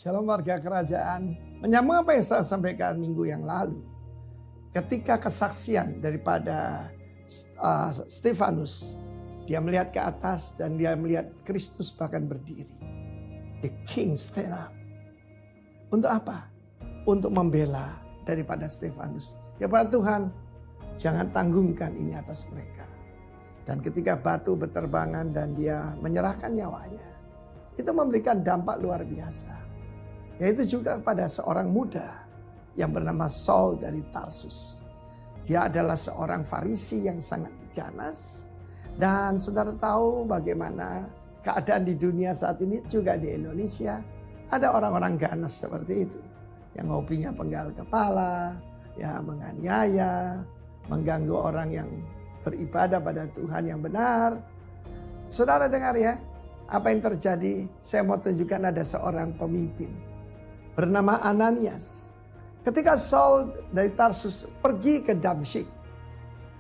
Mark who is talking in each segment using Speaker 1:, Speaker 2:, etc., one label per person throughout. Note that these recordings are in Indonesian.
Speaker 1: Shalom warga kerajaan. Menyambung apa yang saya sampaikan minggu yang lalu. Ketika kesaksian daripada Stefanus, dia melihat ke atas dan dia melihat Kristus bahkan berdiri. The King stand up. Untuk apa? Untuk membela daripada Stefanus. Ya pada Tuhan, jangan tanggungkan ini atas mereka. Dan ketika batu berterbangan dan dia menyerahkan nyawanya, itu memberikan dampak luar biasa. Yaitu juga kepada seorang muda yang bernama Saul dari Tarsus. Dia adalah seorang Farisi yang sangat ganas. Dan saudara tahu bagaimana keadaan di dunia saat ini juga di Indonesia. Ada orang-orang ganas seperti itu. Yang hobinya penggal kepala, ya menganiaya, mengganggu orang yang beribadah pada Tuhan yang benar. Saudara dengar ya, apa yang terjadi? Saya mau tunjukkan ada seorang pemimpin bernama Ananias. Ketika Saul dari Tarsus pergi ke Damsyik,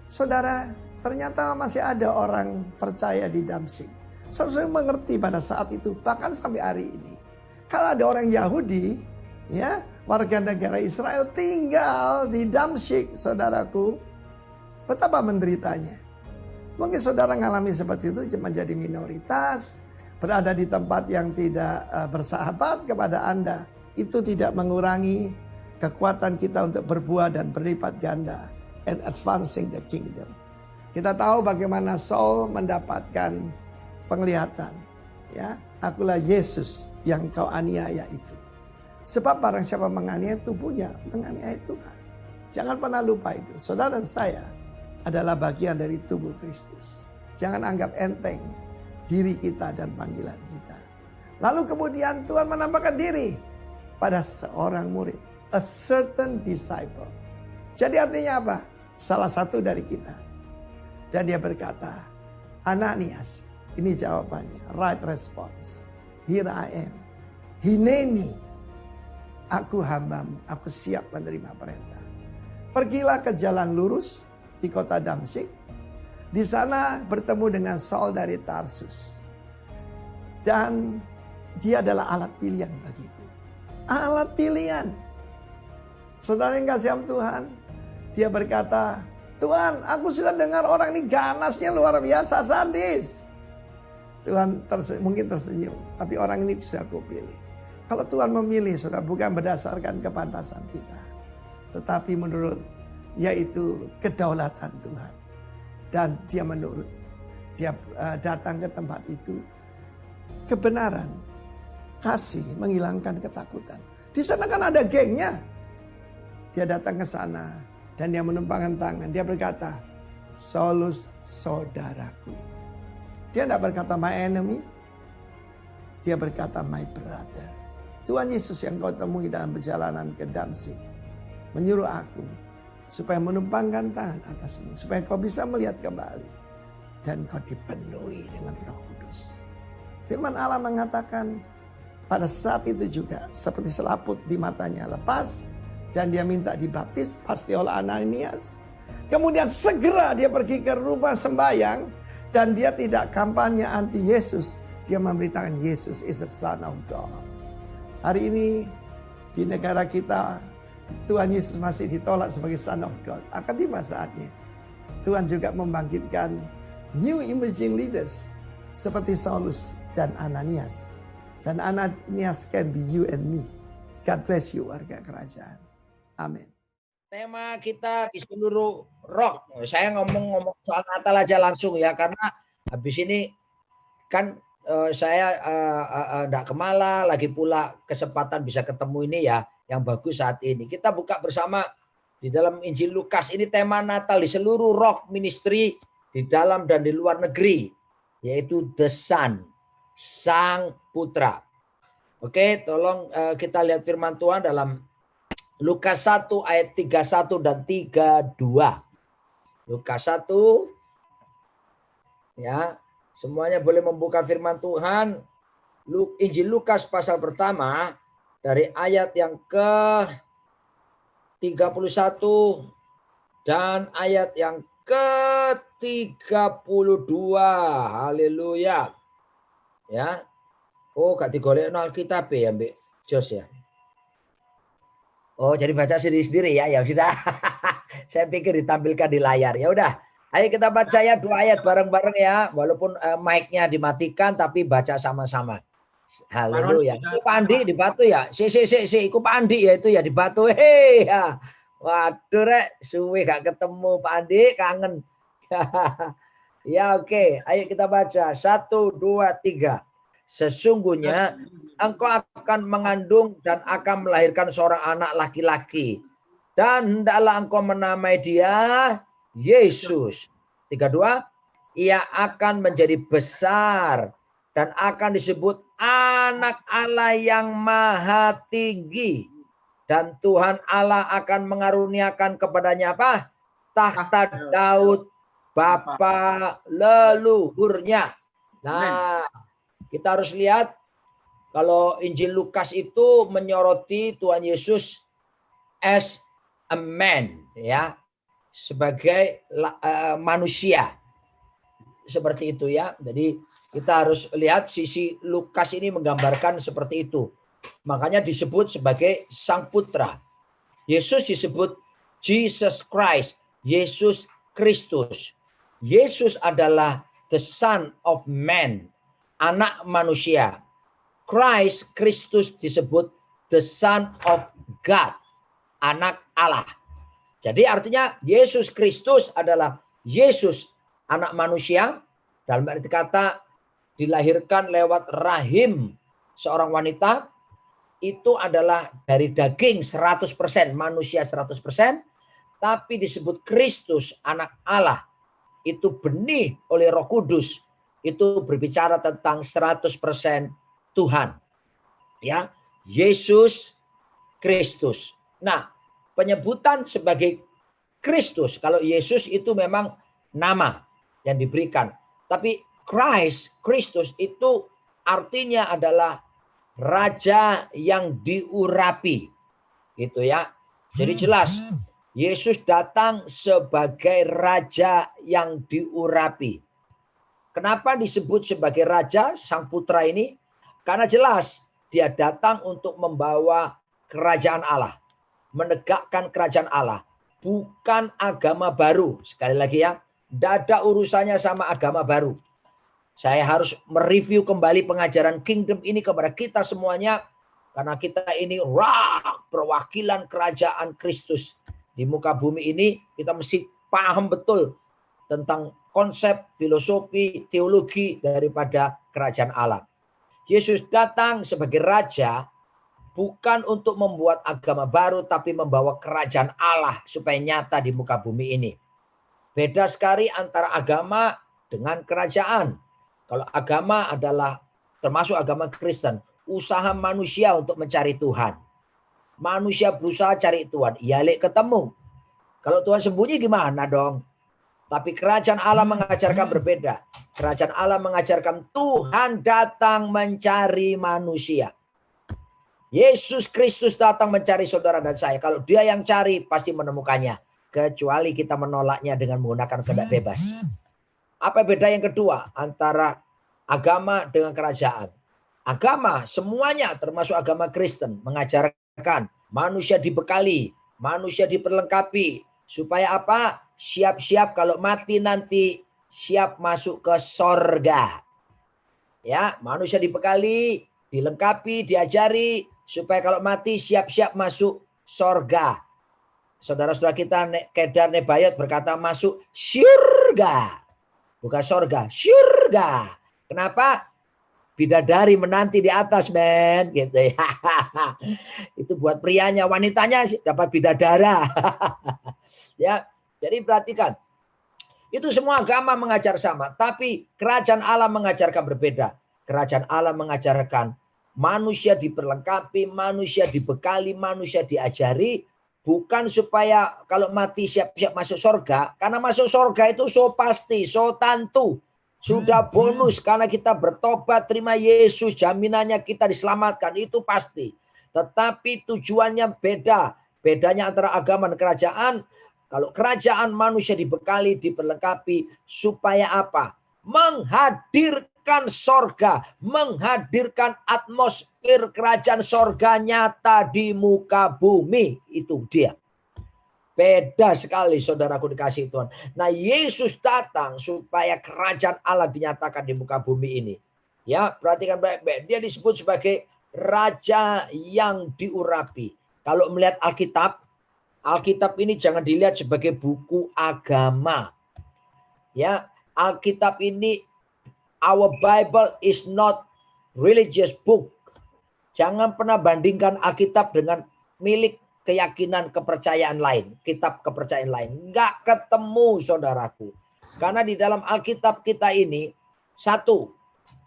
Speaker 1: saudara, ternyata masih ada orang percaya di Damsyik. Saudara mengerti pada saat itu, bahkan sampai hari ini, kalau ada orang Yahudi, ya, warga negara Israel tinggal di Damsyik, saudaraku, betapa menderitanya. Mungkin saudara mengalami seperti itu, menjadi minoritas, berada di tempat yang tidak bersahabat kepada Anda. Itu tidak mengurangi kekuatan kita untuk berbuah dan berlipat ganda and advancing the kingdom. Kita tahu bagaimana Saul mendapatkan penglihatan. Ya, akulah Yesus yang kau aniaya itu. Sebab barang siapa menganiaya tubuhnya, menganiaya Tuhan. Jangan pernah lupa itu. Saudara dan saya adalah bagian dari tubuh Kristus. Jangan anggap enteng diri kita dan panggilan kita. Lalu kemudian Tuhan menampakkan diri pada seorang murid, a certain disciple. Jadi artinya apa? Salah satu dari kita. Dan dia berkata, Ananias, ini jawabannya, right response. Here I am. Hineni, aku hambamu, aku siap menerima perintah. Pergilah ke jalan lurus di kota Damsyik. Di sana bertemu dengan Saul dari Tarsus. Dan dia adalah alat pilihan bagiku. Alat pilihan. Saudara yang kasih Tuhan, dia berkata, Tuhan, aku sudah dengar orang ini ganasnya luar biasa, sadis. Tuhan mungkin tersenyum, tapi orang ini bisa aku pilih. Kalau Tuhan memilih, saudara, bukan berdasarkan kepantasan kita, tetapi menurut, yaitu kedaulatan Tuhan. Dan dia menurut, dia datang ke tempat itu, kebenaran, kasih menghilangkan ketakutan. Di sana kan ada gengnya. Dia datang ke sana dan dia menumpangkan tangan. Dia berkata, Saulus saudaraku. Dia tidak berkata my enemy. Dia berkata my brother. Tuhan Yesus yang kau temui dalam perjalanan ke Damsyik menyuruh aku supaya menumpangkan tangan atasmu, supaya kau bisa melihat kembali dan kau dipenuhi dengan Roh Kudus. Firman Allah mengatakan, pada saat itu juga seperti selaput di matanya lepas dan dia minta dibaptis pasti oleh Ananias. Kemudian segera dia pergi ke rumah sembahyang dan dia tidak kampanye anti Yesus. Dia memberitakan Yesus is the Son of God. Hari ini di negara kita Tuhan Yesus masih ditolak sebagai Son of God. Akan tiba saatnya Tuhan juga membangkitkan new emerging leaders seperti Saulus dan Ananias. Dan Ananias can be you and me. God bless you warga kerajaan. Amin.
Speaker 2: Tema kita di seluruh rock. Saya ngomong soal Natal aja langsung ya. Karena habis ini kan saya enggak kemala. Lagi pula kesempatan bisa ketemu ini ya. Yang bagus saat ini. Kita buka bersama di dalam Injil Lukas. Ini tema Natal di seluruh rock ministry. Di dalam dan di luar negeri. Yaitu The Son. Sang Putra. Oke, tolong kita lihat firman Tuhan dalam Lukas 1 ayat 31 dan 32. Lukas 1 ya, semuanya boleh membuka firman Tuhan. Injil Lukas pasal pertama dari ayat yang ke 31 dan ayat yang ke 32. Haleluya. Ya. Oh, gak digolekno Alkitab ya, Mbak. Jos ya. Oh, jadi baca sendiri-sendiri ya. Ya sudah. Saya pikir ditampilkan di layar. Ya udah. Ayo kita baca ya 2 ayat bareng-bareng ya. Walaupun mic-nya dimatikan tapi baca sama-sama. Haleluya. Itu Pak Andi di Batu ya. Iku Pak Andi ya itu ya di Batu. Hei ya. Waduh rek, suwe gak ketemu Pak Andi, kangen. Ya oke, ayo kita baca. 1, 2, 3. Sesungguhnya engkau akan mengandung dan akan melahirkan seorang anak laki-laki. Dan hendaklah engkau menamai dia Yesus. 32. Ia akan menjadi besar dan akan disebut anak Allah yang maha tinggi. Dan Tuhan Allah akan mengaruniakan kepadanya apa? Tahta Daud bapa leluhurnya. Nah, kita harus lihat kalau Injil Lukas itu menyoroti Tuhan Yesus as a man, ya, sebagai manusia. Seperti itu ya. Jadi kita harus lihat sisi Lukas ini menggambarkan seperti itu. Makanya disebut sebagai Sang Putra. Yesus disebut Jesus Christ, Yesus Kristus. Yesus adalah the Son of Man, anak manusia. Christ, Kristus disebut the Son of God, anak Allah. Jadi artinya Yesus Kristus adalah Yesus anak manusia, dalam arti kata dilahirkan lewat rahim seorang wanita, itu adalah dari daging 100%, manusia 100%, tapi disebut Kristus anak Allah, itu benih oleh Roh Kudus, itu berbicara tentang 100% Tuhan. Ya, Yesus Kristus. Nah, penyebutan sebagai Kristus, kalau Yesus itu memang nama yang diberikan, tapi Christ, Kristus itu artinya adalah raja yang diurapi. Gitu ya. Jadi jelas Yesus datang sebagai raja yang diurapi. Kenapa disebut sebagai raja Sang Putra ini? Karena jelas dia datang untuk membawa kerajaan Allah, menegakkan kerajaan Allah, bukan agama baru. Sekali lagi ya, tidak ada urusannya sama agama baru. Saya harus mereview kembali pengajaran kingdom ini kepada kita semuanya. Karena kita ini perwakilan kerajaan Kristus. Di muka bumi ini kita mesti paham betul tentang konsep, filosofi, teologi daripada kerajaan Allah. Yesus datang sebagai raja bukan untuk membuat agama baru, tapi membawa kerajaan Allah supaya nyata di muka bumi ini. Beda sekali antara agama dengan kerajaan. Kalau agama adalah termasuk agama Kristen, usaha manusia untuk mencari Tuhan. Manusia berusaha cari Tuhan, ya ketemu. Kalau Tuhan sembunyi gimana dong? Tapi kerajaan Allah mengajarkan berbeda. Kerajaan Allah mengajarkan Tuhan datang mencari manusia. Yesus Kristus datang mencari saudara dan saya. Kalau dia yang cari, pasti menemukannya. Kecuali kita menolaknya dengan menggunakan kehendak bebas. Apa beda yang kedua antara agama dengan kerajaan? Agama semuanya termasuk agama Kristen mengajarkan manusia dibekali, manusia diperlengkapi. Supaya apa? Siap-siap kalau mati nanti siap masuk ke sorga. Ya, manusia dibekali, dilengkapi, diajari supaya kalau mati siap-siap masuk sorga. Saudara-saudara kita Kedar Nebayot berkata masuk syurga. Bukan sorga, syurga. Kenapa? Bidadari menanti di atas, men, gitu ya. Itu buat prianya, wanitanya dapat bidadara. Ya, jadi perhatikan. Itu semua agama mengajar sama, tapi kerajaan Allah mengajarkan berbeda. Kerajaan Allah mengajarkan manusia diperlengkapi, manusia dibekali, manusia diajari, bukan supaya kalau mati siap-siap masuk surga, karena masuk surga itu so pasti, so tentu. Sudah bonus karena kita bertobat, terima Yesus, jaminannya kita diselamatkan, itu pasti. Tetapi tujuannya beda. Bedanya antara agama dan kerajaan, kalau kerajaan manusia dibekali, diperlengkapi, supaya apa? Menghadirkan menghadirkan sorga, menghadirkan atmosfer kerajaan sorga nyata di muka bumi. Itu dia. Beda sekali saudaraku dikasih Tuhan. Nah, Yesus datang supaya kerajaan Allah dinyatakan di muka bumi ini. Ya, perhatikan baik-baik. Dia disebut sebagai raja yang diurapi. Kalau melihat Alkitab, Alkitab ini jangan dilihat sebagai buku agama. Ya, Alkitab ini, our Bible is not religious book. Jangan pernah bandingkan Alkitab dengan milik keyakinan kepercayaan lain, kitab kepercayaan lain. Enggak ketemu saudaraku. Karena di dalam Alkitab kita ini, satu,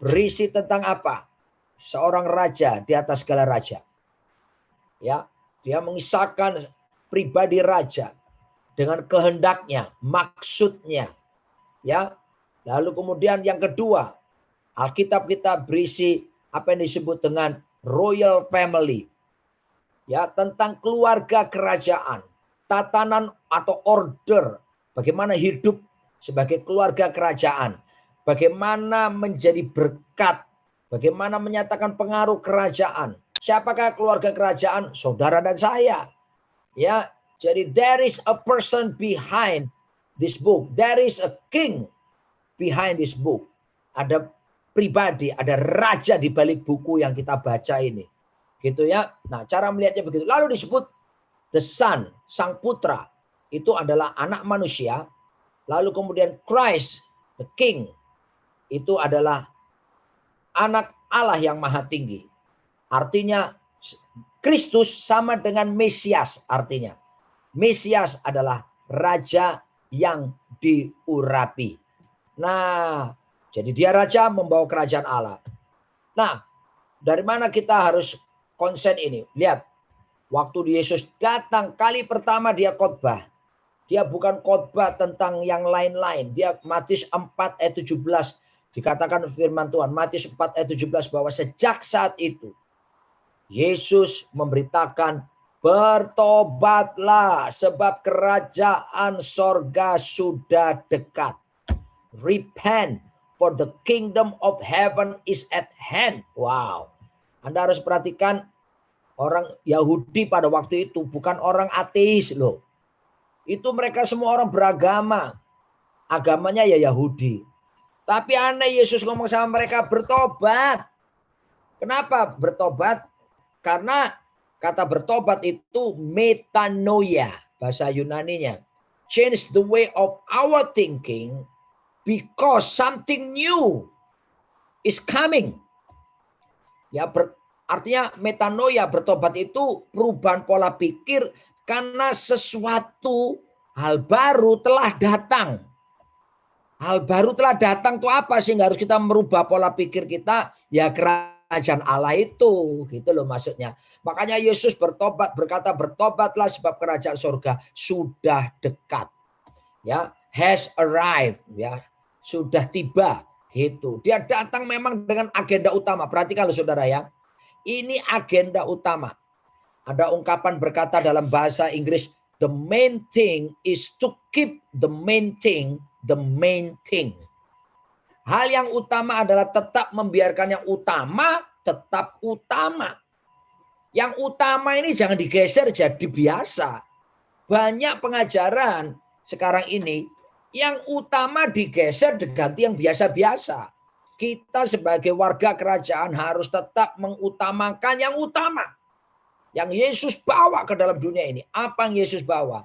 Speaker 2: berisi tentang apa? Seorang raja di atas segala raja. Ya, dia mengisahkan pribadi raja dengan kehendaknya, maksudnya. Ya. Lalu kemudian yang kedua, Alkitab kita berisi apa yang disebut dengan royal family. Ya, tentang keluarga kerajaan, tatanan atau order, bagaimana hidup sebagai keluarga kerajaan, bagaimana menjadi berkat, bagaimana menyatakan pengaruh kerajaan. Siapakah keluarga kerajaan? Saudara dan saya. Ya, jadi there is a person behind this book. There is a king behind this book. Ada pribadi, ada raja di balik buku yang kita baca ini. Gitu ya. Nah, cara melihatnya begitu. Lalu disebut the son, sang putra. Itu adalah anak manusia. Lalu kemudian Christ, the king. Itu adalah anak Allah yang maha tinggi. Artinya Kristus sama dengan Mesias artinya. Mesias adalah raja yang diurapi. Nah, jadi dia raja membawa kerajaan Allah. Nah, dari mana kita harus konsen ini? Lihat, waktu Yesus datang kali pertama dia khotbah. Dia bukan khotbah tentang yang lain-lain. Dia Matius 4 ayat 17 dikatakan firman Tuhan. Matius 4 ayat 17 bahwa sejak saat itu Yesus memberitakan, bertobatlah sebab kerajaan sorga sudah dekat. Repent for the kingdom of heaven is at hand. Wow. Anda harus perhatikan, orang Yahudi pada waktu itu bukan orang ateis loh. Itu mereka semua orang beragama. Agamanya ya Yahudi. Tapi aneh, Yesus ngomong sama mereka bertobat. Kenapa bertobat? Karena kata bertobat itu metanoia, bahasa Yunaninya. Change the way of our thinking because something new is coming. Ya, artinya metanoia, bertobat itu perubahan pola pikir karena sesuatu hal baru telah datang. Hal baru telah datang itu apa sehingga harus kita merubah pola pikir kita? Ya kerajaan Allah itu, gitu loh maksudnya. Makanya Yesus bertobat, berkata bertobatlah sebab kerajaan surga sudah dekat. Ya, has arrived, ya. Sudah tiba, gitu. Dia datang memang dengan agenda utama. Perhatikan loh saudara ya. Ini agenda utama. Ada ungkapan berkata dalam bahasa Inggris, the main thing is to keep the main thing the main thing. Hal yang utama adalah tetap membiarkan yang utama tetap utama. Yang utama ini jangan digeser jadi biasa. Banyak pengajaran sekarang ini yang utama digeser diganti yang biasa-biasa. Kita sebagai warga kerajaan harus tetap mengutamakan yang utama. Yang Yesus bawa ke dalam dunia ini. Apa yang Yesus bawa?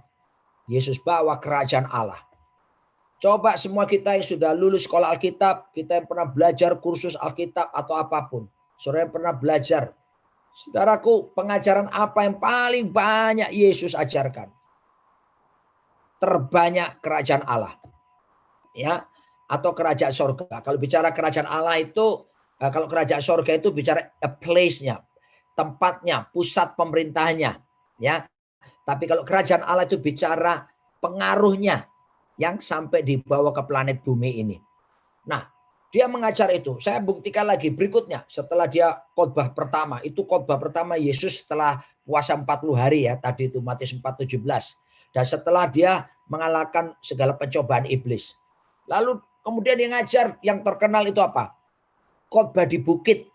Speaker 2: Yesus bawa kerajaan Allah. Coba semua kita yang sudah lulus sekolah Alkitab, kita yang pernah belajar kursus Alkitab atau apapun. Saudara yang pernah belajar. Saudaraku, pengajaran apa yang paling banyak Yesus ajarkan? Terbanyak kerajaan Allah. Ya, atau kerajaan surga. Kalau bicara kerajaan Allah itu, kalau kerajaan surga itu bicara a place-nya, tempatnya, pusat pemerintahnya, ya. Tapi kalau kerajaan Allah itu bicara pengaruhnya yang sampai dibawa ke planet bumi ini. Nah, dia mengajar itu. Saya buktikan lagi berikutnya. Setelah dia khotbah pertama, itu khotbah pertama Yesus setelah puasa 40 hari ya, tadi itu Matius 4:17. Dan setelah dia mengalahkan segala pencobaan iblis. Lalu kemudian dia ngajar yang terkenal itu apa? khotbah di bukit.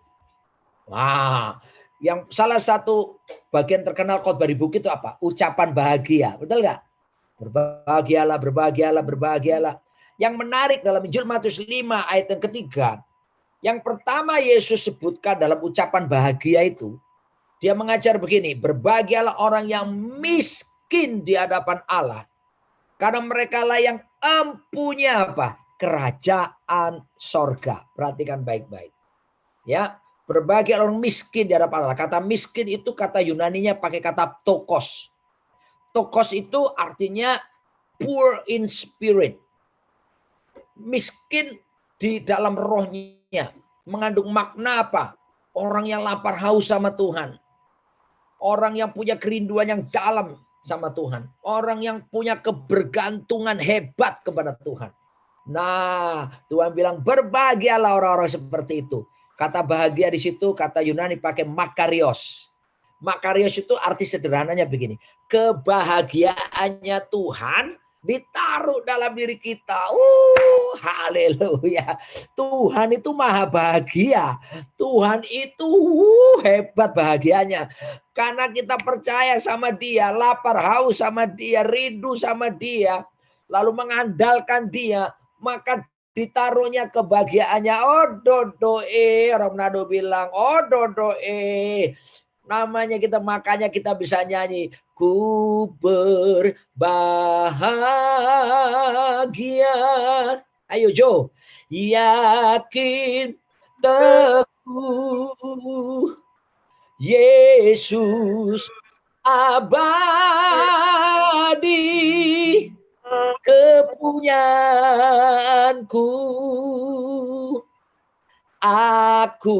Speaker 2: Wah, yang salah satu bagian terkenal khotbah di bukit itu apa? Ucapan bahagia, betul nggak? Berbahagialah, berbahagialah, berbahagialah. Yang menarik dalam Injil Matius 5 ayat yang ketiga, yang pertama Yesus sebutkan dalam ucapan bahagia itu, dia mengajar begini, berbahagialah orang yang miskin di hadapan Allah, karena mereka lah yang empunya apa? Kerajaan sorga. Perhatikan baik-baik. Ya, berbahagia orang miskin di hadapan Allah. Kata miskin itu kata Yunaninya pakai kata tokos. Tokos itu artinya poor in spirit. Miskin di dalam rohnya. Mengandung makna apa? Orang yang lapar haus sama Tuhan. Orang yang punya kerinduan yang dalam sama Tuhan. Orang yang punya kebergantungan hebat kepada Tuhan. Nah, Tuhan bilang berbahagialah orang-orang seperti itu. Kata bahagia di situ, kata Yunani pakai makarios. Makarios itu arti sederhananya begini. Kebahagiaannya Tuhan ditaruh dalam diri kita. Haleluya. Tuhan itu maha bahagia. Tuhan itu hebat bahagianya. Karena kita percaya sama dia, lapar haus sama dia, rindu sama dia, lalu mengandalkan dia, maka ditaruhnya kebahagiaannya. Ododoe, orang Manado bilang, ododoe. Namanya kita, makanya kita bisa nyanyi, ku berbahagia. Ayo Jo, yakin teguh, Yesus abadi kepunyaanku, aku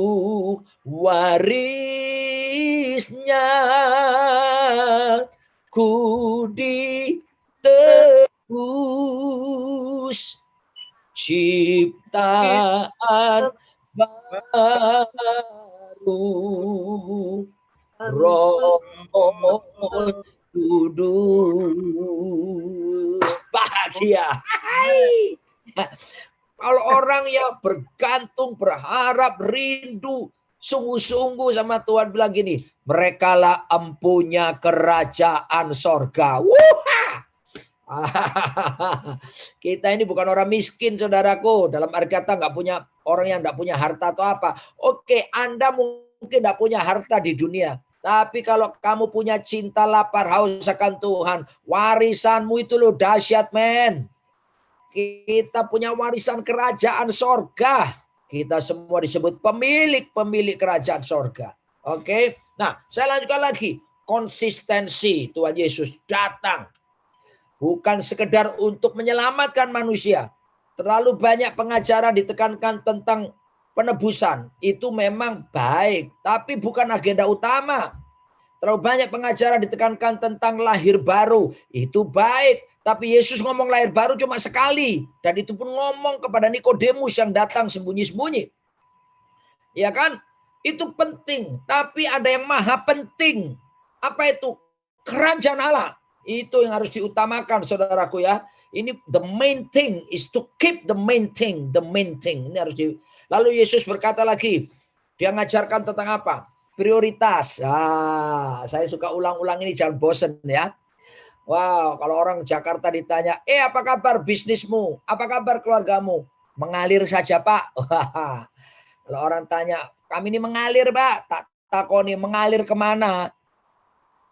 Speaker 2: warisnya, ku ditebus ciptaan baru, Roh Kudus. Bahagia. Kalau orang yang bergantung, berharap, rindu, sungguh-sungguh sama Tuhan bilang gini, merekalah empunya kerajaan sorga. Kita ini bukan orang miskin, saudaraku. Dalam arti kata nggak punya, orang yang nggak punya harta atau apa. Oke, Anda mungkin nggak punya harta di dunia. Tapi kalau kamu punya cinta, lapar, haus akan Tuhan, warisanmu itu loh dahsyat, men. Kita punya warisan kerajaan sorga. Kita semua disebut pemilik kerajaan sorga. Oke. Nah, saya lanjutkan lagi. Konsistensi Tuhan Yesus datang. Bukan sekedar untuk menyelamatkan manusia. Terlalu banyak pengajaran ditekankan tentang penebusan. Itu memang baik. Tapi bukan agenda utama. Terlalu banyak pengajaran ditekankan tentang lahir baru. Itu baik. Tapi Yesus ngomong lahir baru cuma sekali. Dan itu pun ngomong kepada Nikodemus yang datang sembunyi-sembunyi. Ya kan? Itu penting. Tapi ada yang maha penting. Apa itu? Kerajaan Allah. Itu yang harus diutamakan, saudaraku ya. Ini the main thing is to keep the main thing. The main thing. Ini harus Lalu Yesus berkata lagi. Dia ngajarkan tentang apa? Prioritas. Saya suka ulang-ulang ini, jangan bosen ya. Wow, kalau orang Jakarta ditanya, apa kabar bisnismu? Apa kabar keluargamu? Mengalir saja, Pak. Kalau orang tanya, kami ini mengalir, Pak. Tak takoni, mengalir kemana?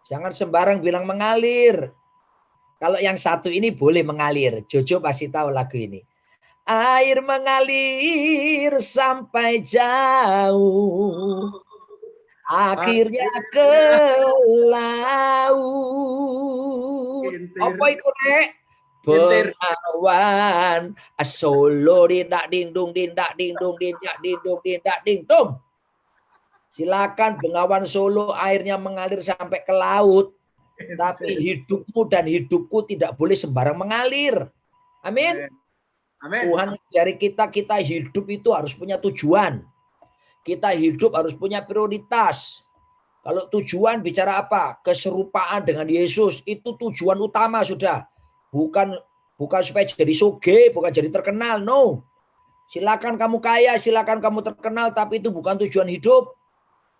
Speaker 2: Jangan sembarang bilang mengalir. Kalau yang satu ini boleh mengalir. Jojo pasti tahu lagu ini. Air mengalir sampai jauh, akhirnya ke laut. Apa itu, Rek? Bengawan solo dindak dingdung dindak dingdung dindak dingdung dindak dingdung. Silakan Bengawan Solo airnya mengalir sampai ke laut. Tapi hidupmu dan hidupku tidak boleh sembarang mengalir. Amin.
Speaker 3: Amin.
Speaker 2: Tuhan dari kita hidup itu harus punya tujuan. Kita hidup harus punya prioritas. Kalau tujuan bicara apa? Keserupaan dengan Yesus. Itu tujuan utama sudah. Bukan supaya jadi soge, bukan jadi terkenal. No. Silakan kamu kaya, silakan kamu terkenal, tapi itu bukan tujuan hidup.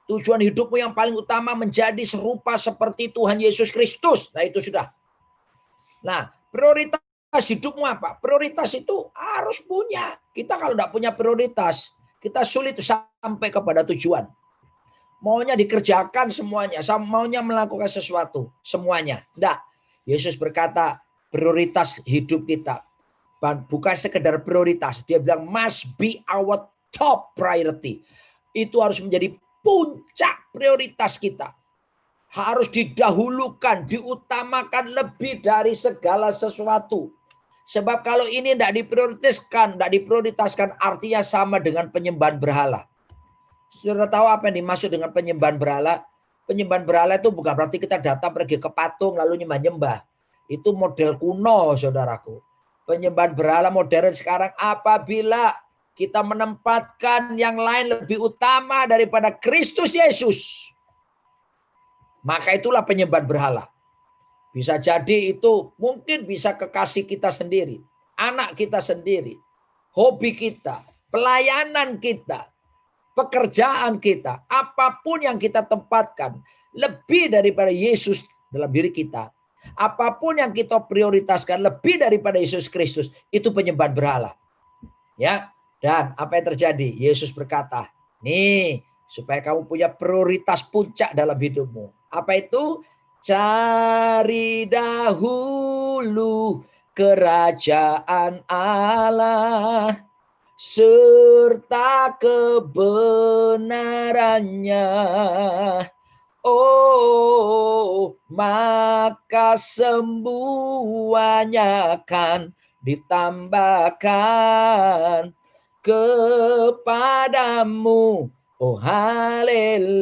Speaker 2: Tujuan hidupmu yang paling utama menjadi serupa seperti Tuhan Yesus Kristus. Nah, itu sudah. Nah, prioritas hidupmu apa? Prioritas itu harus punya. Kita kalau tidak punya prioritas, kita sulit sampai kepada tujuan. Maunya dikerjakan semuanya, maunya melakukan sesuatu semuanya. Tidak. Yesus berkata, prioritas hidup kita bukan sekedar prioritas. Dia bilang must be our top priority. Itu harus menjadi puncak prioritas kita. Harus didahulukan, diutamakan lebih dari segala sesuatu. Sebab kalau ini tidak diprioritaskan, artinya sama dengan penyembahan berhala. Sudah tahu apa yang dimaksud dengan penyembahan berhala? Penyembahan berhala itu bukan berarti kita datang pergi ke patung lalu nyembah-nyembah. Itu model kuno, saudaraku. Penyembahan berhala modern sekarang apabila kita menempatkan yang lain lebih utama daripada Kristus Yesus, maka itulah penyembahan berhala. Bisa jadi itu mungkin bisa kekasih kita sendiri, anak kita sendiri, hobi kita, pelayanan kita, pekerjaan kita, apapun yang kita tempatkan lebih daripada Yesus dalam diri kita, apapun yang kita prioritaskan lebih daripada Yesus Kristus, itu penyembahan berhala. Ya, dan apa yang terjadi? Yesus berkata, nih, supaya kamu punya prioritas puncak dalam hidupmu. Apa itu? Cari dahulu kerajaan Allah serta kebenarannya. Oh, maka semuanya akan ditambahkan kepadamu. Oh, haleluya.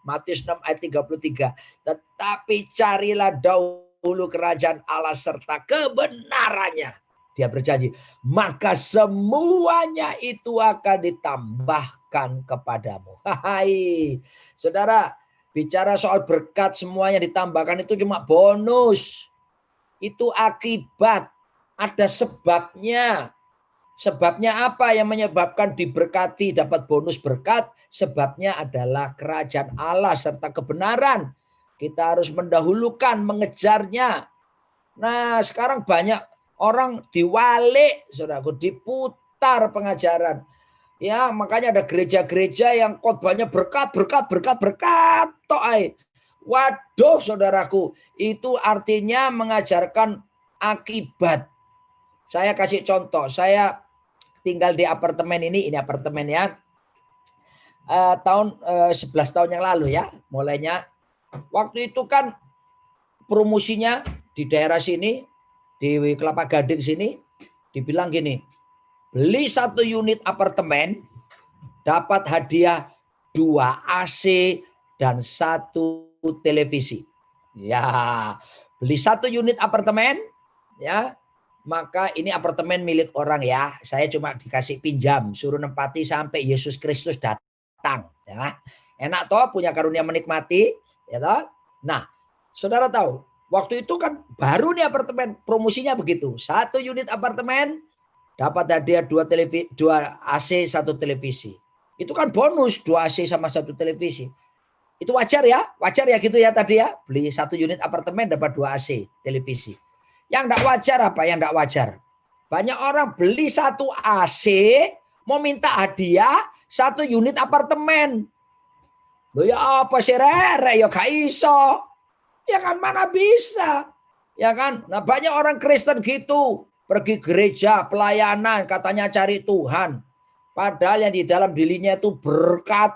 Speaker 2: Matius 6 ayat 33. Tetapi carilah dahulu kerajaan Allah serta kebenarannya. Dia berjanji, maka semuanya itu akan ditambahkan kepadamu. Hai, saudara, bicara soal berkat semuanya ditambahkan itu cuma bonus. Itu akibat, ada sebabnya. Sebabnya apa yang menyebabkan diberkati dapat bonus berkat? Sebabnya adalah kerajaan Allah serta kebenaran. Kita harus mendahulukan, mengejarnya. Nah, sekarang banyak orang diwalik, saudaraku, diputar pengajaran. Ya, makanya ada gereja-gereja yang khotbahnya berkat. Waduh, saudaraku, itu artinya mengajarkan akibat. Saya kasih contoh, saya tinggal di apartemen ini apartemen ya. Tahun 11 tahun yang lalu ya, mulainya. Waktu itu kan promosinya di daerah sini, di Kelapa Gading sini, dibilang gini, beli 1 unit apartemen dapat hadiah 2 AC dan 1 televisi. Ya, beli 1 unit apartemen ya, maka ini apartemen milik orang ya. Saya cuma dikasih pinjam, suruh nempati sampai Yesus Kristus datang ya. Enak toh punya karunia menikmati ya toh. Nah, saudara tahu, waktu itu kan baru nih apartemen, promosinya begitu. 1 unit apartemen dapat hadiah 2 AC 1 televisi. Itu kan bonus 2 AC sama 1 televisi. Itu wajar ya gitu ya tadi ya. Beli 1 unit apartemen dapat 2 AC televisi. Yang enggak wajar apa? Yang enggak wajar. Banyak orang beli 1 AC mau minta hadiah 1 unit apartemen. Loh ya apa sih rere ya gak iso. Ya kan mana bisa. Ya kan? Nah banyak orang Kristen gitu. Pergi gereja, pelayanan, katanya cari Tuhan. Padahal yang di dalam dirinya itu berkat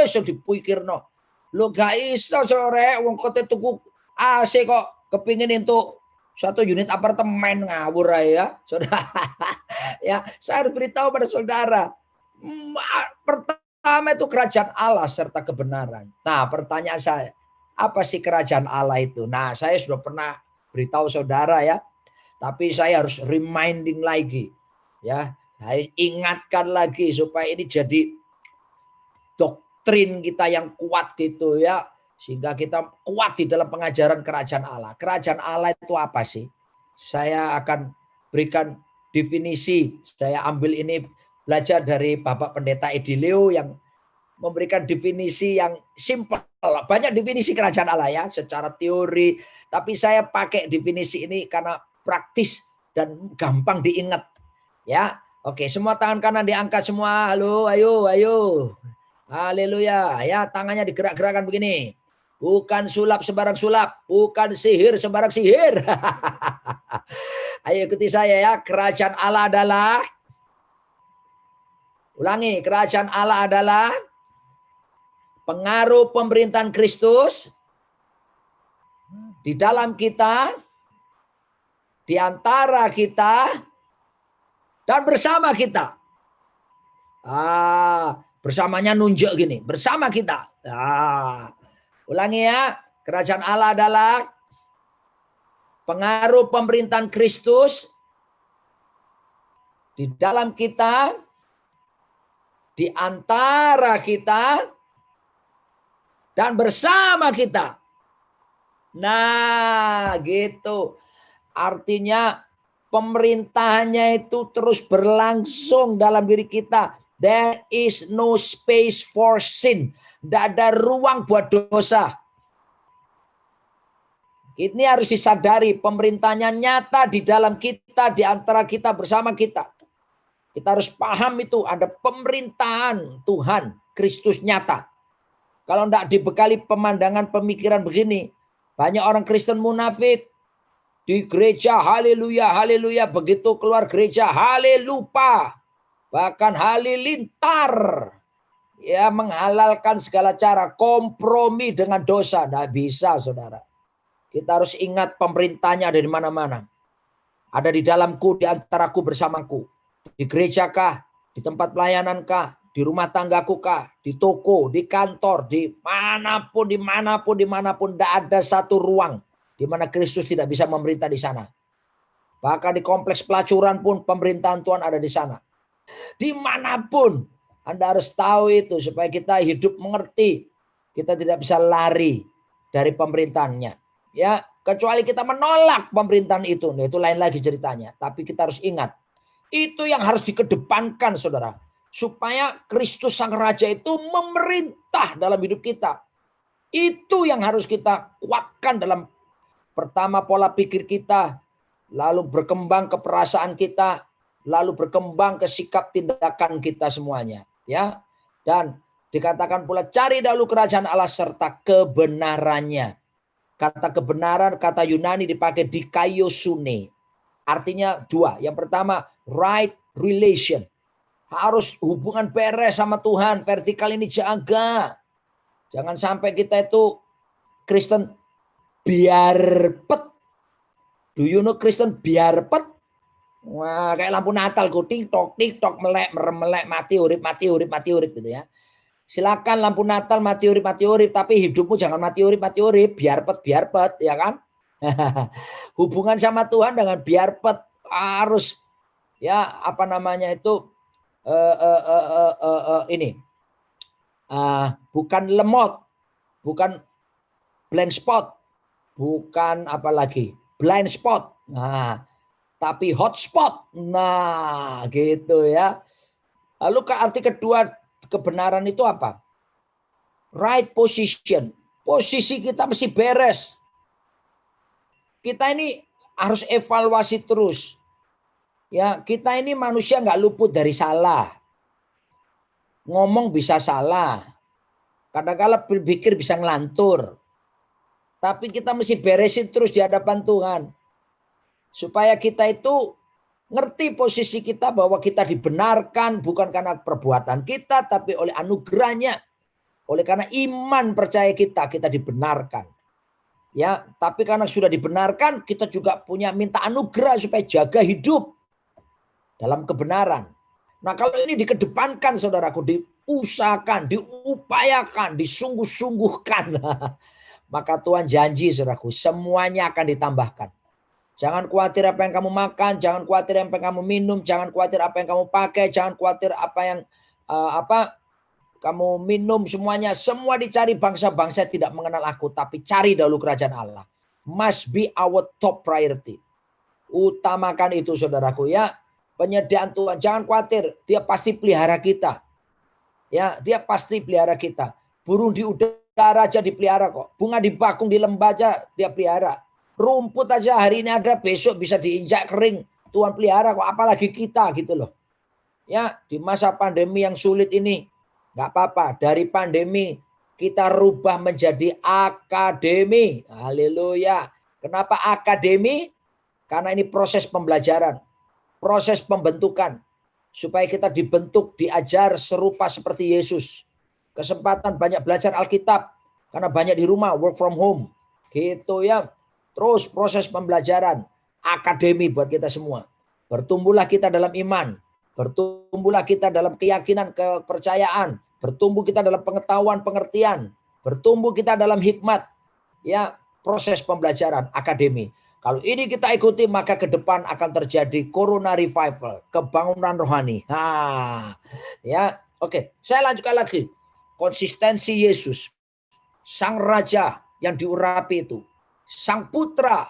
Speaker 2: so dipikirno. Lo gak iso sore wong kote tuku AC kok kepingin untuk 1 unit apartemen, ngawur ya. Saudara. Ya, saya harus beritahu pada saudara. Pertama itu kerajaan Allah serta kebenaran. Nah, pertanyaan saya, apa sih kerajaan Allah itu? Nah, saya sudah pernah beritahu saudara ya. Tapi saya harus reminding lagi. Ya, saya ingatkan lagi supaya ini jadi doktrin kita yang kuat gitu ya. Sehingga kita kuat di dalam pengajaran kerajaan Allah. Kerajaan Allah itu apa sih? Saya akan berikan definisi. Saya ambil ini belajar dari Bapak Pendeta Edileo yang memberikan definisi yang simpel. Banyak definisi kerajaan Allah ya, secara teori. Tapi saya pakai definisi ini karena praktis dan gampang diingat. Ya, oke. Semua tangan kanan diangkat semua. Halo, ayo, ayo. Haleluya. Ya, tangannya digerak-gerakkan begini. Bukan sulap sembarang sulap, bukan sihir sembarang sihir. Ayo ikuti saya ya. Kerajaan Allah adalah, ulangi, kerajaan Allah adalah pengaruh pemerintahan Kristus di dalam kita, di antara kita, dan bersama kita. Bersamanya nunjuk gini, bersama kita. Ulangi ya, kerajaan Allah adalah pengaruh pemerintahan Kristus di dalam kita, di antara kita, dan bersama kita. Nah, gitu. Artinya pemerintahannya itu terus berlangsung dalam diri kita. There is no space for sin. Tidak ada ruang buat dosa. Ini harus disadari. Pemerintahnya nyata di dalam kita, di antara kita, bersama kita. Kita harus paham itu. Ada pemerintahan Tuhan, Kristus nyata. Kalau tidak dibekali pemandangan pemikiran begini, banyak orang Kristen munafik di gereja, haleluya, haleluya, begitu keluar gereja, halelupa, bahkan halilintar, ya, menghalalkan segala cara, kompromi dengan dosa. Tidak bisa, saudara. Kita harus ingat pemerintahnya ada di mana-mana. Ada di dalamku, di antaraku, bersamaku. Di gereja kah? Di tempat pelayanan kah? Di rumah tanggaku kah, di toko, di kantor, di manapun, dimanapun, tidak ada satu ruang di mana Kristus tidak bisa memerintah di sana. Bahkan di kompleks pelacuran pun pemerintahan Tuhan ada di sana. Dimanapun, Anda harus tahu itu supaya kita hidup mengerti. Kita tidak bisa lari dari pemerintahannya. Ya, kecuali kita menolak pemerintahan itu. Nah, itu lain lagi ceritanya. Tapi kita harus ingat, itu yang harus dikedepankan, saudara. Supaya Kristus Sang Raja itu memerintah dalam hidup kita. Itu yang harus kita kuatkan dalam pertama pola pikir kita, lalu berkembang ke perasaan kita, lalu berkembang ke sikap tindakan kita semuanya. Ya, dan dikatakan pula cari dahulu kerajaan Allah serta kebenarannya. Kata kebenaran, kata Yunani dipakai dikaiosune. Artinya dua. Yang pertama, right relation. Harus hubungan beres sama Tuhan. Vertikal ini jaga. Jangan sampai kita itu Kristen biarpet. Do you know Kristen biarpet? Wah, kayak lampu Natal. Tiktok, tiktok, melek, merem-melek, mati, urip gitu ya. Silakan lampu Natal, mati, urip. Tapi hidupmu jangan mati, urip. Biarpet, ya kan? Hubungan sama Tuhan dengan biarpet harus, ya, apa namanya itu, ini bukan lemot, bukan blank spot, bukan apalagi blind spot, nah, tapi hot spot. Nah, gitu ya. Lalu arti kedua kebenaran itu apa? Right position. Posisi kita mesti beres. Kita ini harus evaluasi terus. Ya, kita ini manusia nggak luput dari salah. Ngomong bisa salah. Kadang-kadang berpikir bisa ngelantur. Tapi kita mesti beresin terus di hadapan Tuhan. Supaya kita itu ngerti posisi kita bahwa kita dibenarkan bukan karena perbuatan kita, tapi oleh anugerahnya. Oleh karena iman percaya kita dibenarkan. Ya, tapi karena sudah dibenarkan, kita juga punya minta anugerah supaya jaga hidup dalam kebenaran. Nah, kalau ini dikedepankan, saudaraku, diusahakan, diupayakan, disungguh-sungguhkan, maka Tuhan janji, saudaraku, semuanya akan ditambahkan. Jangan khawatir apa yang kamu makan, jangan khawatir apa yang kamu minum, jangan khawatir apa yang kamu pakai, jangan khawatir apa yang kamu minum, semuanya. Semua dicari bangsa-bangsa tidak mengenal aku, tapi cari dahulu kerajaan Allah. Must be our top priority. Utamakan itu saudaraku ya. Penyediaan Tuhan, jangan khawatir, dia pasti pelihara kita. Ya, dia pasti pelihara kita. Burung di udara aja dipelihara kok. Bunga di bakung di lembah aja dia pelihara. Rumput aja hari ini ada, besok bisa diinjak kering. Tuhan pelihara kok, apalagi kita gitu loh. Ya, di masa pandemi yang sulit ini, nggak apa-apa. Dari pandemi kita rubah menjadi akademi. Haleluya. Kenapa akademi? Karena ini proses pembelajaran. Proses pembentukan supaya kita dibentuk, diajar serupa seperti Yesus. Kesempatan banyak belajar Alkitab karena banyak di rumah, work from home. Gitu ya. Terus proses pembelajaran, akademi buat kita semua. Bertumbuhlah kita dalam iman, bertumbuhlah kita dalam keyakinan, kepercayaan, bertumbuh kita dalam pengetahuan, pengertian, bertumbuh kita dalam hikmat. Ya, proses pembelajaran akademi. Kalau ini kita ikuti, maka ke depan akan terjadi Corona Revival, kebangunan rohani. Ya, oke. Saya lanjutkan lagi. Konsistensi Yesus, Sang Raja yang diurapi itu, Sang Putra,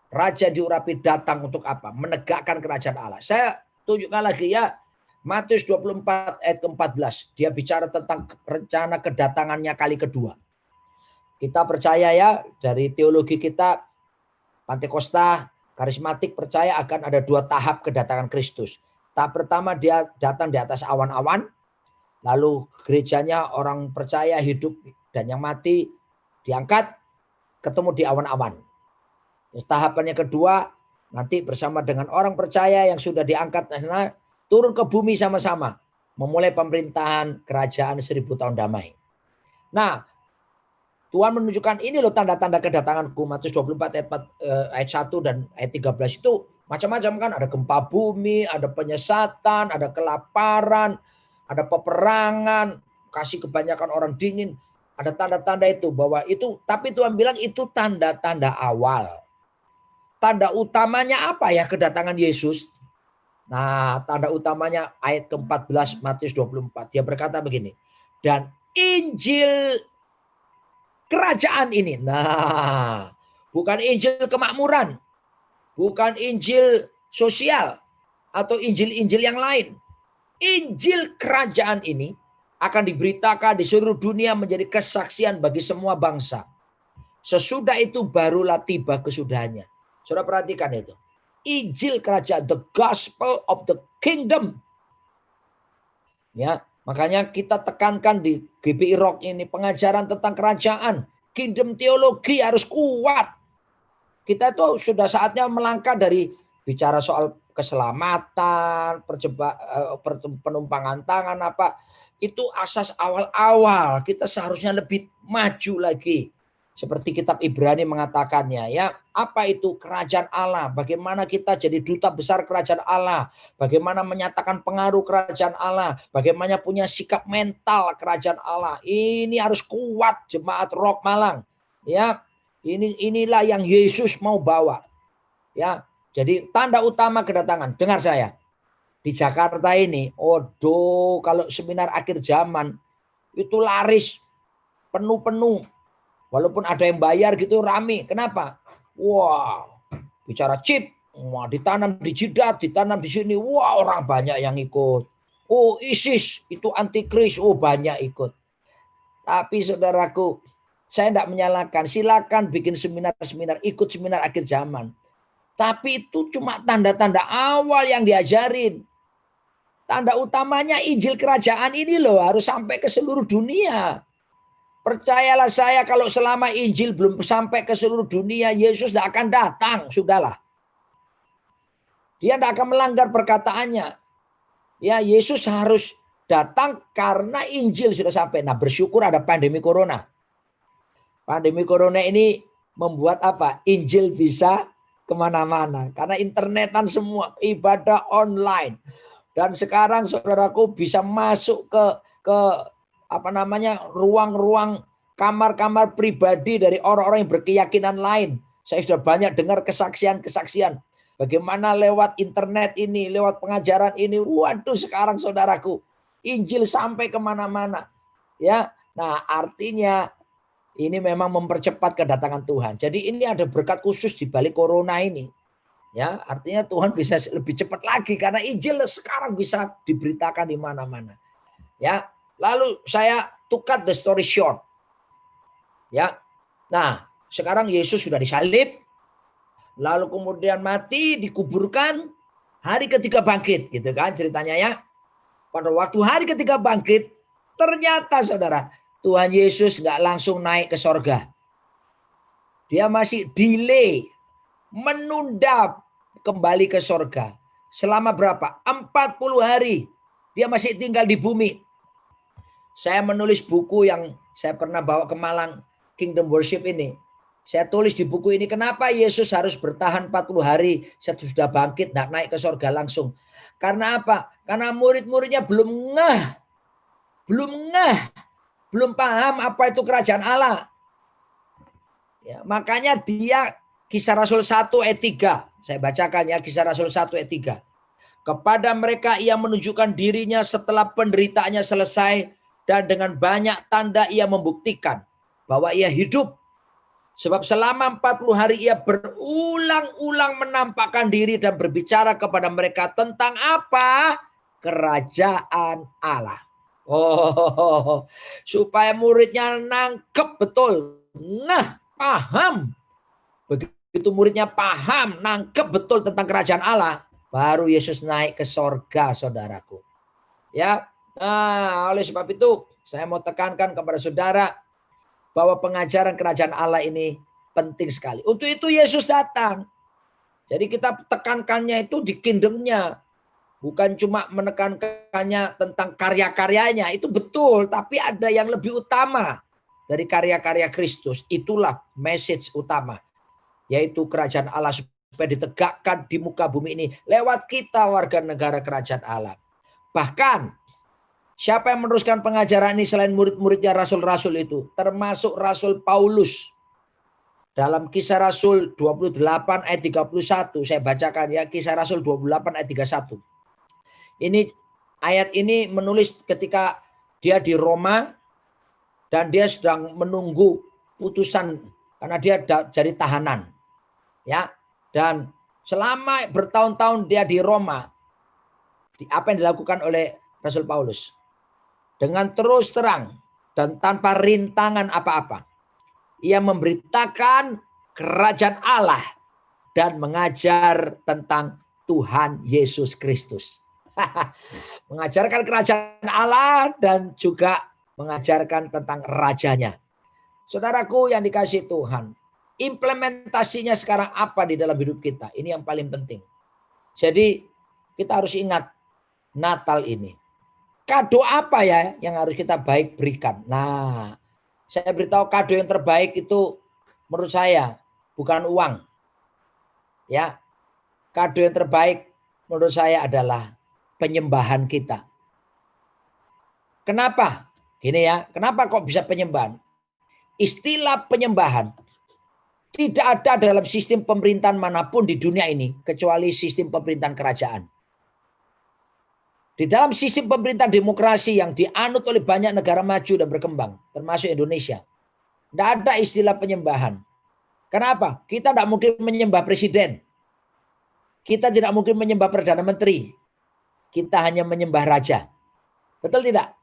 Speaker 2: Raja diurapi datang untuk apa? Menegakkan kerajaan Allah. Saya tunjukkan lagi ya, Matius 24 ayat ke-14. Dia bicara tentang rencana kedatangannya kali kedua. Kita percaya ya, dari teologi kita, Pantekosta, karismatik percaya akan ada 2 tahap kedatangan Kristus. Tahap pertama dia datang di atas awan-awan, lalu gerejanya orang percaya hidup dan yang mati diangkat, ketemu di awan-awan. Terus tahapan yang kedua, nanti bersama dengan orang percaya yang sudah diangkat turun ke bumi sama-sama, memulai pemerintahan kerajaan 1000 tahun damai. Nah, Tuhan menunjukkan ini loh tanda-tanda kedatanganku. Matius 24 ayat 1 dan ayat 13 itu macam-macam kan. Ada gempa bumi, ada penyesatan, ada kelaparan, ada peperangan, kasih kebanyakan orang dingin. Ada tanda-tanda itu bahwa itu, tapi Tuhan bilang itu tanda-tanda awal. Tanda utamanya apa ya kedatangan Yesus? Nah, tanda utamanya ayat ke-14 Matius 24. Dia berkata begini, dan Injil kerajaan ini. Nah, bukan Injil kemakmuran, bukan Injil sosial, atau Injil-Injil yang lain. Injil kerajaan ini akan diberitakan di seluruh dunia menjadi kesaksian bagi semua bangsa. Sesudah itu barulah tiba kesudahannya. Saudara perhatikan itu. Injil kerajaan, the gospel of the kingdom. Ya, makanya kita tekankan di GBI Rock ini pengajaran tentang kerajaan, kingdom teologi harus kuat. Kita tuh sudah saatnya melangkah dari bicara soal keselamatan, penumpangan tangan apa, itu asas awal-awal. Kita seharusnya lebih maju lagi. Seperti kitab Ibrani mengatakannya ya, apa itu kerajaan Allah? Bagaimana kita jadi duta besar kerajaan Allah? Bagaimana menyatakan pengaruh kerajaan Allah? Bagaimana punya sikap mental kerajaan Allah? Ini harus kuat jemaat Rock Malang. Ya, inilah yang Yesus mau bawa. Ya, jadi tanda utama kedatangan. Dengar saya. Di Jakarta ini, kalau seminar akhir zaman itu laris penuh-penuh. Walaupun ada yang bayar gitu rame. Kenapa? Wah, bicara chip, wah ditanam di jidat, ditanam di sini. Wah, orang banyak yang ikut. Oh, ISIS itu antikris, banyak ikut. Tapi saudaraku, saya tidak menyalahkan. Silakan bikin seminar-seminar, ikut seminar akhir zaman. Tapi itu cuma tanda-tanda awal yang diajarin. Tanda utamanya Injil kerajaan ini loh harus sampai ke seluruh dunia. Percayalah saya, kalau selama Injil belum sampai ke seluruh dunia, Yesus tidak akan datang. Sudahlah. Dia tidak akan melanggar perkataannya. Ya, Yesus harus datang karena Injil sudah sampai. Nah, bersyukur ada pandemi corona. Pandemi corona ini membuat apa? Injil bisa kemana-mana. Karena internetan semua, ibadah online. Dan sekarang saudaraku bisa masuk ke ruang-ruang kamar-kamar pribadi dari orang-orang yang berkeyakinan lain. Saya sudah banyak dengar kesaksian-kesaksian. Bagaimana lewat internet ini, lewat pengajaran ini. Waduh, sekarang saudaraku, Injil sampai kemana-mana. Ya, nah artinya ini memang mempercepat kedatangan Tuhan. Jadi ini ada berkat khusus di balik corona ini. Ya, artinya Tuhan bisa lebih cepat lagi karena Injil sekarang bisa diberitakan di mana-mana. Ya, lalu saya to cut the story short. Ya. Nah, sekarang Yesus sudah disalib, lalu kemudian mati, dikuburkan, hari ketiga bangkit, gitu kan ceritanya ya. Pada waktu hari ketiga bangkit, ternyata saudara, Tuhan Yesus nggak langsung naik ke sorga. Dia masih delay, menunda kembali ke sorga. Selama berapa? 40 hari. Dia masih tinggal di bumi. Saya menulis buku yang saya pernah bawa ke Malang, Kingdom Worship ini. Saya tulis di buku ini, kenapa Yesus harus bertahan 40 hari sesudah bangkit, tidak naik ke sorga langsung. Karena apa? Karena murid-muridnya belum belum paham apa itu kerajaan Allah. Ya, makanya dia Kisah Rasul 1 ayat 3. Saya bacakan ya, Kisah Rasul 1 ayat 3. Kepada mereka ia menunjukkan dirinya setelah penderitaannya selesai, dan dengan banyak tanda ia membuktikan bahwa ia hidup. Sebab selama 40 hari ia berulang-ulang menampakkan diri dan berbicara kepada mereka tentang apa? Kerajaan Allah. Oh, supaya muridnya nangkep betul. Nah, paham. Begitu muridnya paham, nangkep betul tentang kerajaan Allah, baru Yesus naik ke sorga, saudaraku. Ya, nah, oleh sebab itu saya mau tekankan kepada saudara bahwa pengajaran kerajaan Allah ini penting sekali. Untuk itu Yesus datang. Jadi kita tekankannya itu di kingdomnya. Bukan cuma menekankannya tentang karya-karyanya. Itu betul. Tapi ada yang lebih utama dari karya-karya Kristus. Itulah message utama. Yaitu kerajaan Allah supaya ditegakkan di muka bumi ini. Lewat kita warga negara kerajaan Allah. Bahkan siapa yang meneruskan pengajaran ini selain murid-muridnya rasul-rasul itu? Termasuk Rasul Paulus. Dalam Kisah Rasul 28 ayat 31. Saya bacakan ya. Kisah Rasul 28 ayat 31. Ini ayat ini menulis ketika dia di Roma. Dan dia sedang menunggu putusan. Karena dia jadi tahanan. Ya. Dan selama bertahun-tahun dia di Roma. Apa yang dilakukan oleh Rasul Paulus? Dengan terus terang dan tanpa rintangan apa-apa. Ia memberitakan kerajaan Allah dan mengajar tentang Tuhan Yesus Kristus. Mengajarkan kerajaan Allah dan juga mengajarkan tentang rajanya. Saudaraku yang dikasihi Tuhan, implementasinya sekarang apa di dalam hidup kita? Ini yang paling penting. Jadi kita harus ingat Natal ini. Kado apa ya yang harus kita baik berikan? Nah, saya beritahu kado yang terbaik itu menurut saya bukan uang. Ya. Kado yang terbaik menurut saya adalah penyembahan kita. Kenapa? Gini ya, kenapa kok bisa penyembahan? Istilah penyembahan tidak ada dalam sistem pemerintahan manapun di dunia ini kecuali sistem pemerintahan kerajaan. Di dalam sistem pemerintahan demokrasi yang dianut oleh banyak negara maju dan berkembang, termasuk Indonesia, tidak ada istilah penyembahan. Kenapa? Kita tidak mungkin menyembah presiden. Kita tidak mungkin menyembah Perdana Menteri. Kita hanya menyembah raja. Betul tidak?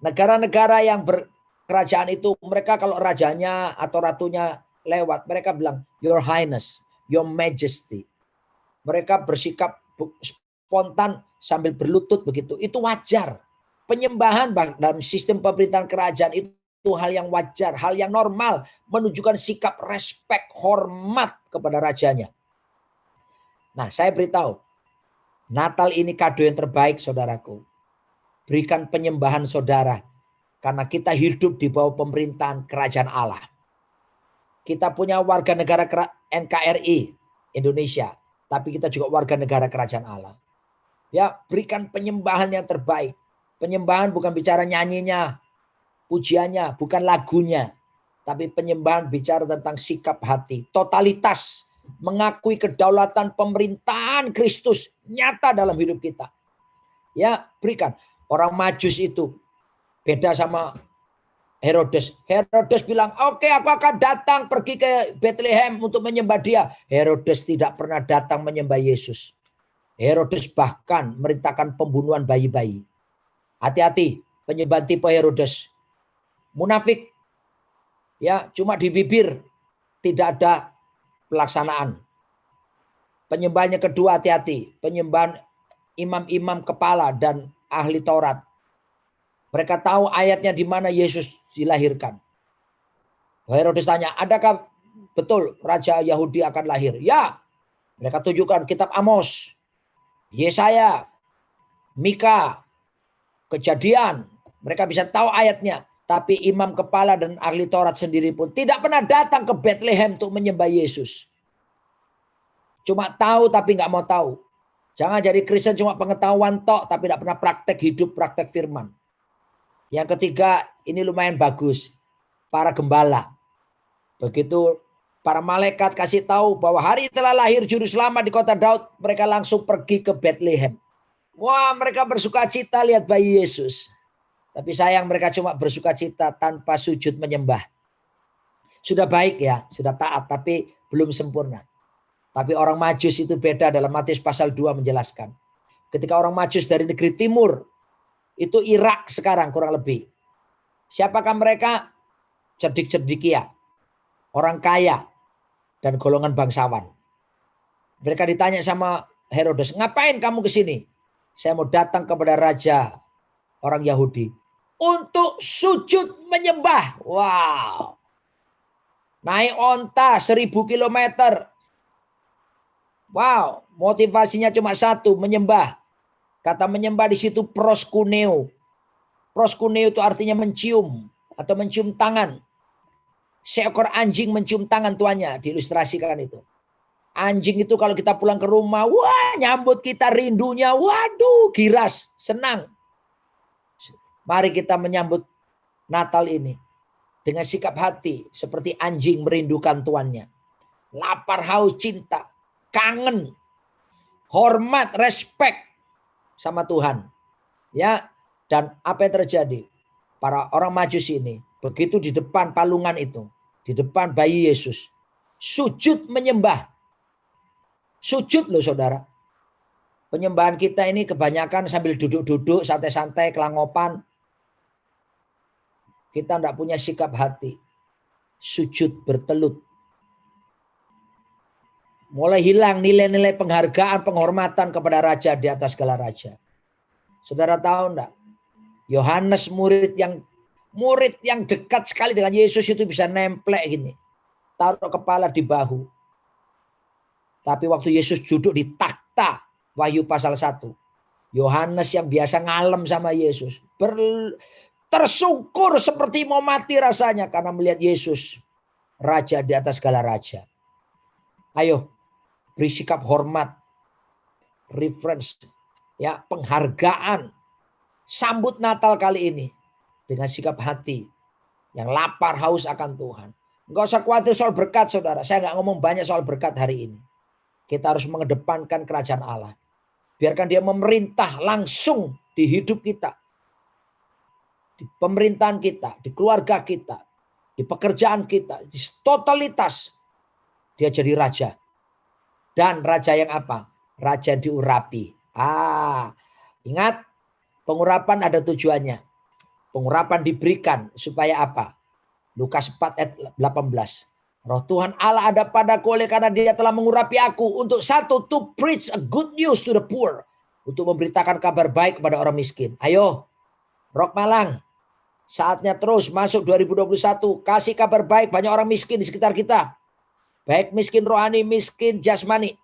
Speaker 2: Negara-negara yang berkerajaan itu, mereka kalau rajanya atau ratunya lewat, mereka bilang, Your Highness, Your Majesty. Mereka bersikap spontan sambil berlutut begitu. Itu wajar. Penyembahan dalam sistem pemerintahan kerajaan itu hal yang wajar, hal yang normal. Menunjukkan sikap respek, hormat kepada rajanya. Nah, saya beritahu. Natal ini kado yang terbaik, saudaraku. Berikan penyembahan saudara. Karena kita hidup di bawah pemerintahan kerajaan Allah. Kita punya warga negara NKRI Indonesia. Tapi kita juga warga negara kerajaan Allah. Ya, berikan penyembahan yang terbaik. Penyembahan bukan bicara nyanyinya, pujiannya, bukan lagunya. Tapi penyembahan bicara tentang sikap hati. Totalitas. Mengakui kedaulatan pemerintahan Kristus nyata dalam hidup kita. Ya, berikan. Orang Majus itu beda sama Herodes. Herodes bilang, oke, aku akan datang pergi ke Bethlehem untuk menyembah dia. Herodes tidak pernah datang menyembah Yesus. Herodes bahkan merintahkan pembunuhan bayi-bayi. Hati-hati, penyembahan tipe Herodes. Munafik. Ya, cuma di bibir, tidak ada pelaksanaan. Penyembahannya kedua, hati-hati. Penyembahan imam-imam kepala dan ahli Taurat. Mereka tahu ayatnya di mana Yesus dilahirkan. Herodes tanya, adakah betul Raja Yahudi akan lahir? Ya. Mereka tunjukkan kitab Amos, Yesaya, Mika, Kejadian. Mereka bisa tahu ayatnya. Tapi imam kepala dan ahli Taurat sendiri pun tidak pernah datang ke Bethlehem untuk menyembah Yesus. Cuma tahu tapi nggak mau tahu. Jangan jadi Kristen cuma pengetahuan tok tapi tidak pernah praktek hidup, praktek firman. Yang ketiga, ini lumayan bagus. Para gembala. Begitu para malaikat kasih tahu bahwa hari telah lahir juru selamat di kota Daud, mereka langsung pergi ke Bethlehem. Wah, mereka bersuka cita lihat bayi Yesus. Tapi sayang mereka cuma bersuka cita tanpa sujud menyembah. Sudah baik ya, sudah taat tapi belum sempurna. Tapi orang Majus itu beda, dalam Matius pasal 2 menjelaskan. Ketika orang Majus dari negeri timur, itu Irak sekarang kurang lebih. Siapakah mereka? Cerdik-cerdikia, orang kaya, dan golongan bangsawan. Mereka ditanya sama Herodes, ngapain kamu ke sini? Saya mau datang kepada raja orang Yahudi untuk sujud menyembah. Wow. Naik onta 1000 kilometer. Wow, motivasinya cuma satu, menyembah. Kata menyembah di situ proskuneo. Proskuneo itu artinya mencium atau mencium tangan. Seekor anjing mencium tangan tuannya, diilustrasikan itu. Anjing itu kalau kita pulang ke rumah, wah nyambut kita rindunya, waduh giras, senang. Mari kita menyambut Natal ini dengan sikap hati seperti anjing merindukan tuannya. Lapar, haus, cinta, kangen, hormat, respect sama Tuhan. Ya, dan apa yang terjadi? Para orang Majus ini begitu di depan palungan itu, di depan bayi Yesus, sujud menyembah. Sujud loh saudara. Penyembahan kita ini kebanyakan sambil duduk-duduk, santai-santai, kelangopan. Kita tidak punya sikap hati. Sujud bertelut. Mulai hilang nilai-nilai penghargaan, penghormatan kepada raja di atas segala raja. Saudara tahu enggak? Yohanes murid yang dekat sekali dengan Yesus itu bisa nemplek gini. Taruh kepala di bahu. Tapi waktu Yesus duduk di takhta, Wahyu pasal 1. Yohanes yang biasa ngalem sama Yesus. Tersungkur seperti mau mati rasanya karena melihat Yesus. Raja di atas segala raja. Ayo, beri sikap hormat. Reference. Ya, penghargaan. Sambut Natal kali ini. Dengan sikap hati. Yang lapar haus akan Tuhan. Enggak usah khawatir soal berkat saudara. Saya enggak ngomong banyak soal berkat hari ini. Kita harus mengedepankan kerajaan Allah. Biarkan dia memerintah langsung di hidup kita. Di pemerintahan kita, di keluarga kita, di pekerjaan kita, di totalitas. Dia jadi raja. Dan raja yang apa? Raja yang diurapi. Ingat, pengurapan ada tujuannya. Pengurapan diberikan supaya apa? Lukas 4 ayat 18. Roh Tuhan Allah ada padaku oleh karena dia telah mengurapi aku untuk satu, to preach a good news to the poor. Untuk memberitakan kabar baik kepada orang miskin. Ayo, Rock Malang. Saatnya terus masuk 2021. Kasih kabar baik banyak orang miskin di sekitar kita. Baik miskin rohani, miskin jasmani.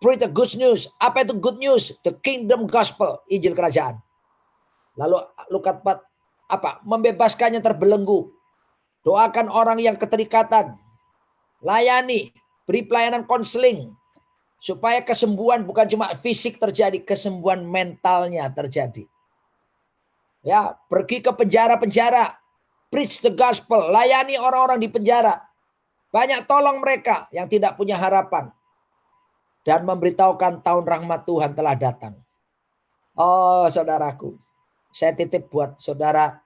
Speaker 2: Preach the good news. Apa itu good news? The kingdom gospel. Injil kerajaan. Lalu Lukas 4. Apa? Membebaskannya terbelenggu. Doakan orang yang keterikatan. Layani. Beri pelayanan konseling. Supaya kesembuhan bukan cuma fisik terjadi. Kesembuhan mentalnya terjadi. Ya, pergi ke penjara-penjara. Preach the gospel. Layani orang-orang di penjara. Banyak tolong mereka yang tidak punya harapan. Dan memberitahukan tahun rahmat Tuhan telah datang. Oh saudaraku. Saya titip buat saudara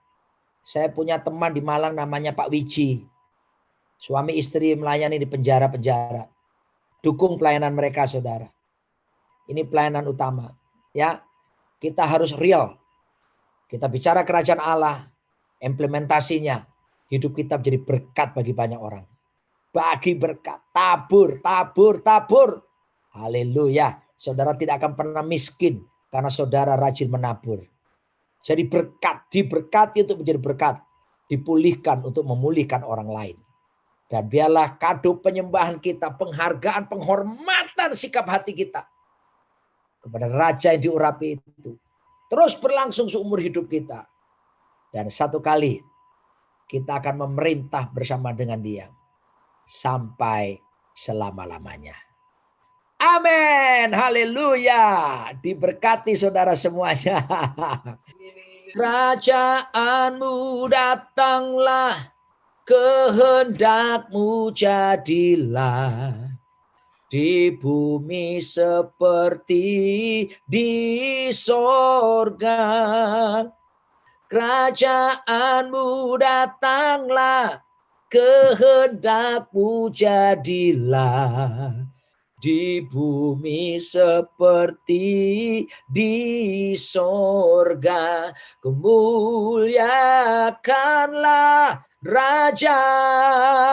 Speaker 2: Saya punya teman di Malang namanya Pak Wiji. Suami istri melayani di penjara-penjara. Dukung pelayanan mereka, saudara. Ini pelayanan utama. Ya, kita harus real. Kita bicara kerajaan Allah, implementasinya. Hidup kita menjadi berkat bagi banyak orang. Bagi berkat, tabur, tabur, tabur. Haleluya. Saudara tidak akan pernah miskin karena saudara rajin menabur. Jadi berkat, diberkati untuk menjadi berkat. Dipulihkan untuk memulihkan orang lain. Dan biarlah kado penyembahan kita, penghargaan, penghormatan sikap hati kita kepada Raja yang diurapi itu terus berlangsung seumur hidup kita. Dan satu kali kita akan memerintah bersama dengan Dia sampai selama-lamanya. Amin. Haleluya. Diberkati saudara semuanya. Kerajaanmu datanglah, kehendakmu jadilah di bumi seperti di sorga. Kerajaanmu datanglah, kehendakmu jadilah di bumi seperti di sorga. Kemuliakanlah Raja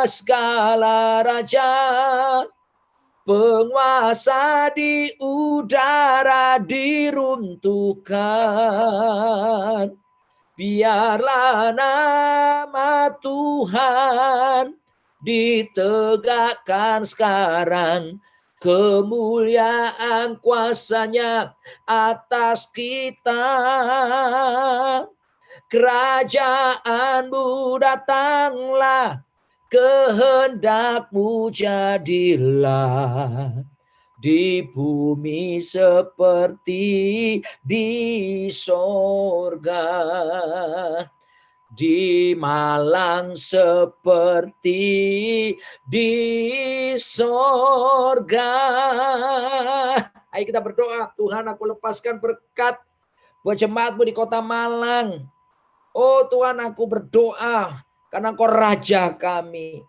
Speaker 2: segala raja, penguasa di udara diruntuhkan. Biarlah nama Tuhan ditegakkan sekarang. Kemuliaan kuasanya atas kita. Kerajaanmu datanglah, kehendakmu jadilah di bumi seperti di sorga. Di Malang seperti di sorga. Ayo kita berdoa. Tuhan, aku lepaskan berkat buat jemaatmu di kota Malang. Oh Tuhan, aku berdoa karena Engkau Raja kami.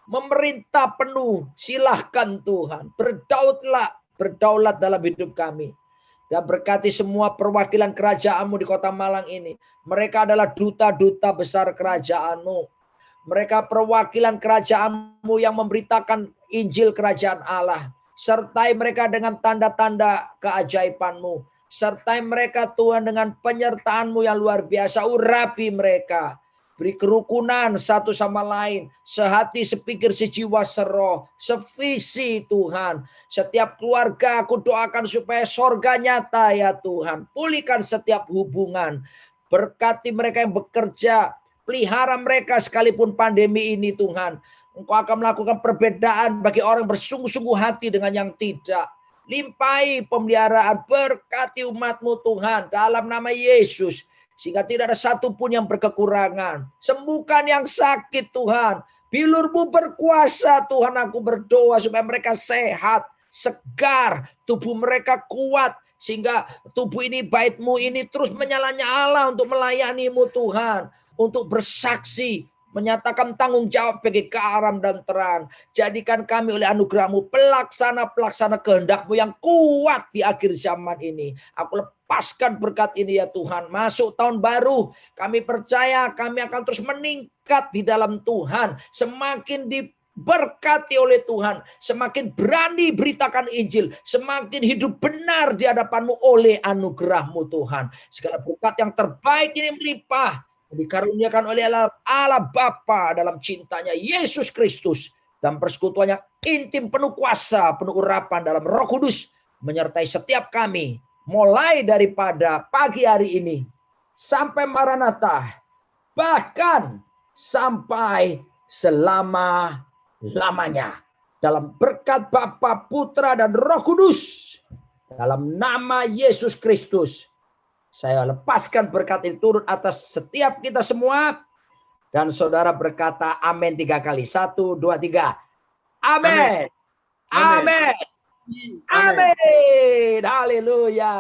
Speaker 2: Memerintah penuh, silahkan Tuhan. Berdaulat dalam hidup kami. Dan berkati semua perwakilan kerajaan-Mu di kota Malang ini. Mereka adalah duta-duta besar kerajaan-Mu. Mereka perwakilan kerajaan-Mu yang memberitakan Injil kerajaan Allah. Sertai mereka dengan tanda-tanda keajaiban-Mu. Sertai mereka Tuhan dengan penyertaan-Mu yang luar biasa. Urapi mereka. Beri kerukunan satu sama lain. Sehati, sepikir, sejiwa, seroh. Sevisi Tuhan. Setiap keluarga aku doakan supaya sorga nyata ya Tuhan. Pulihkan setiap hubungan. Berkati mereka yang bekerja. Pelihara mereka sekalipun pandemi ini Tuhan. Engkau akan melakukan perbedaan bagi orang bersungguh-sungguh hati dengan yang tidak. Limpahi pemeliharaan. Berkati umat-Mu Tuhan. Dalam nama Yesus. Sehingga tidak ada satupun yang berkekurangan. Sembuhkan yang sakit Tuhan. Bilur-Mu berkuasa Tuhan, aku berdoa supaya mereka sehat, segar, tubuh mereka kuat. Sehingga tubuh ini, bait-Mu ini terus menyala-nyala untuk melayani-Mu Tuhan. Untuk bersaksi, menyatakan tanggung jawab bagi kearam dan terang. Jadikan kami oleh anugerah-Mu pelaksana-pelaksana kehendak-Mu yang kuat di akhir zaman ini. Aku lepaskan berkat ini ya Tuhan. Masuk tahun baru, kami percaya kami akan terus meningkat di dalam Tuhan. Semakin diberkati oleh Tuhan. Semakin berani beritakan Injil. Semakin hidup benar di hadapan-Mu oleh anugerah-Mu Tuhan. Segala berkat yang terbaik ini melimpah. Dikaruniakan oleh Allah Bapa dalam cintanya Yesus Kristus. Dan persekutuannya intim, penuh kuasa, penuh urapan dalam Roh Kudus. Menyertai setiap kami. Mulai daripada pagi hari ini sampai Maranatha, bahkan sampai selama-lamanya. Dalam berkat Bapa, Putra, dan Roh Kudus. Dalam nama Yesus Kristus. Saya lepaskan berkat itu turun atas setiap kita semua. Dan saudara berkata amin 3 kali. 1, 2, 3. Amin. Amin. Amin. Haleluya.